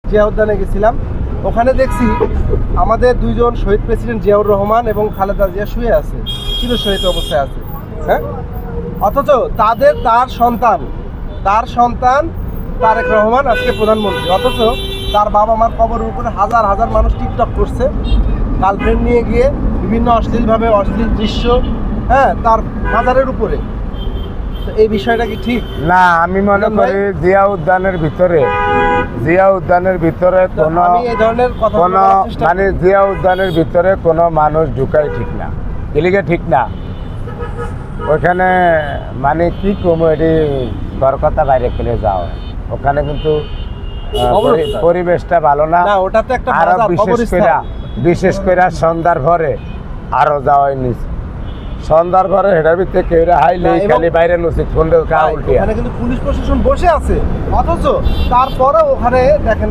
জিয়া উদ্যানে গেছিলাম, ওখানে দেখছি আমাদের দুইজন শহীদ প্রেসিডেন্ট জিয়াউর রহমান এবং খালেদা জিয়া শুয়ে আছে, চিরশহীদ অবস্থায় আছে। হ্যাঁ, অথচ তার সন্তান তারেক রহমান আজকে প্রধানমন্ত্রী, অথচ তার বাবা মার কবরের উপরে হাজার হাজার মানুষ টিকটক করছে, গার্লফ্রেন্ড নিয়ে গিয়ে বিভিন্ন অশ্লীল দৃশ্য, হ্যাঁ, তার মাজারের উপরে। তো এই বিষয়টা কি ঠিক? না, আমি মনে করি জিয়া উদ্যানের ভিতরে কোনো এই ধরনের কথা মানে জিয়া উদ্যানের ভিতরে কোনো মানুষ ঢুকাই ঠিক না, এলিগে ঠিক না। ওইখানে মানে কি কমেডি কথা বাইরে ফেলে যাও, ওখানে কিন্তু পরিবেশটা ভালো না। ওটা তো একটা আরো বিশেষ করে সন্ধ্যার পরে আরো যাওয়াই নিচ্ছে, সন্ধ্যার পরে হেডার ভিতরে কেউ হাইলে খালি বাইরে নুচি ফোন উল্টিয়া। কিন্তু পুলিশ প্রশাসন বসে আছে, অথচ তারপরে ওখানে দেখেন